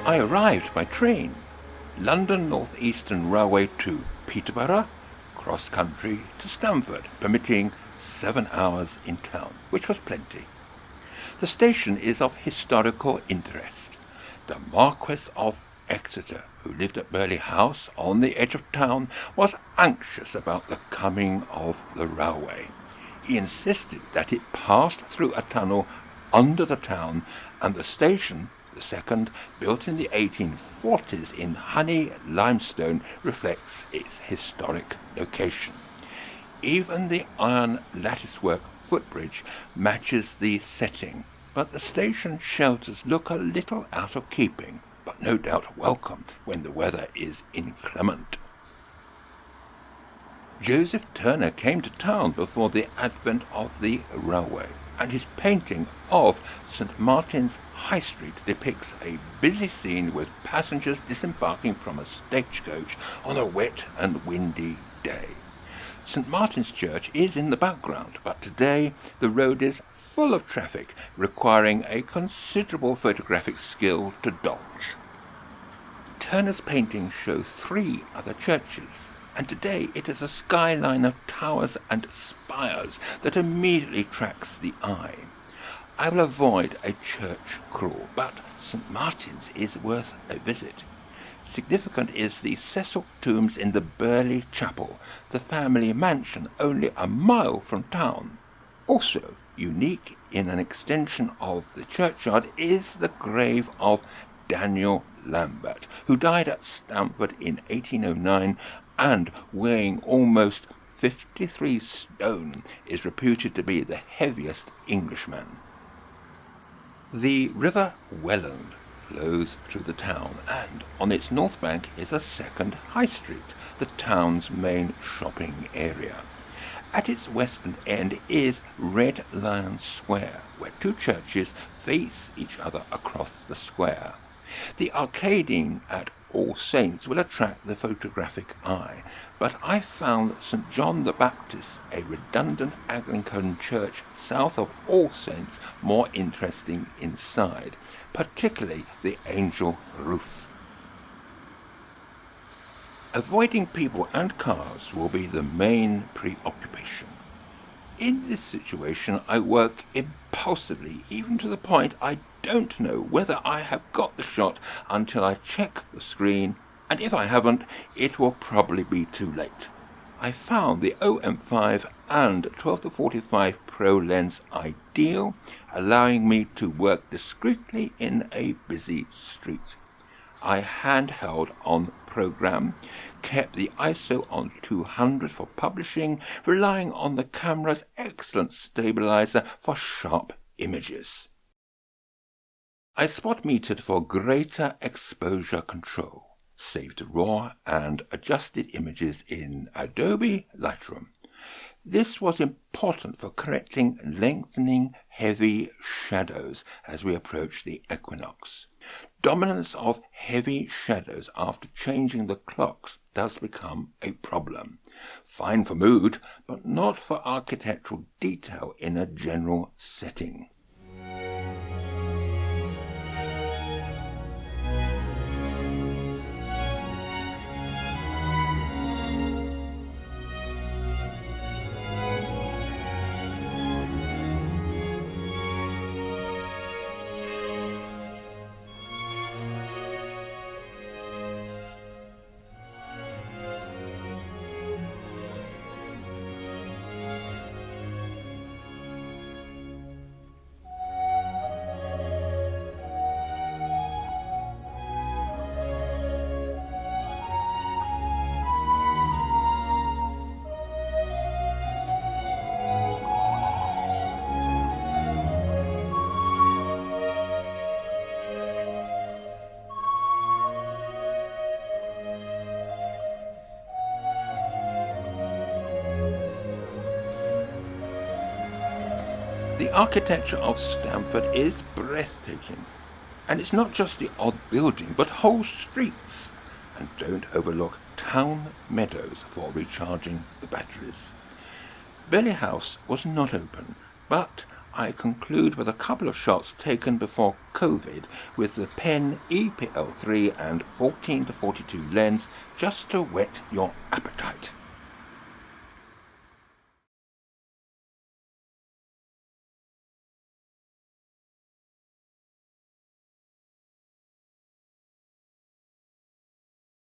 I arrived by train. London North Eastern Railway to Peterborough, cross-country to Stamford, permitting 7 hours in town, which was plenty. The station is of historical interest. The Marquess of Exeter, who lived at Burghley House on the edge of town, was anxious about the coming of the railway. He insisted that it passed through a tunnel under the town, and the station, the second, built in the 1840s in honey limestone, reflects its historic location. Even the iron latticework footbridge matches the setting, but the station shelters look a little out of keeping, but no doubt welcome when the weather is inclement. Joseph Turner came to town before the advent of the railway, and his painting of St. Martin's High Street depicts a busy scene with passengers disembarking from a stagecoach on a wet and windy day. St. Martin's Church is in the background, but today the road is full of traffic, requiring a considerable photographic skill to dodge. Turner's paintings show 3 other churches, and today it is a skyline of towers and spires that immediately attracts the eye. I will avoid a church crawl, but St. Martin's is worth a visit. Significant is the Cecil tombs in the Burghley Chapel, the family mansion only a mile from town. Also unique in an extension of the churchyard is the grave of Daniel Lambert, who died at Stamford in 1809 and, weighing almost 53 stone, is reputed to be the heaviest Englishman. The River Welland flows through the town, and on its north bank is a second high street, the town's main shopping area. At its western end is Red Lion Square, where 2 churches face each other across the square. The arcading at All Saints will attract the photographic eye, but I found St. John the Baptist, a redundant Anglican church south of All Saints, more interesting inside, particularly the angel roof. Avoiding people and cars will be the main preoccupation. In this situation I work impulsively, even to the point I don't know whether I have got the shot until I check the screen, and if I haven't, it will probably be too late. I found the OM5 and 12-45 Pro lens ideal, allowing me to work discreetly in a busy street. I handheld on program, kept the ISO on 200 for publishing, relying on the camera's excellent stabilizer for sharp images. I spot metered for greater exposure control, saved raw and adjusted images in Adobe Lightroom. This was important for correcting lengthening heavy shadows as we approach the equinox. Dominance of heavy shadows after changing the clocks does become a problem. Fine for mood, but not for architectural detail in a general setting. The architecture of Stamford is breathtaking, and it's not just the odd building, but whole streets. And don't overlook town meadows for recharging the batteries. Burghley House was not open, but I conclude with a couple of shots taken before COVID with the Pen EPL3 and 14-42 lens just to whet your appetite.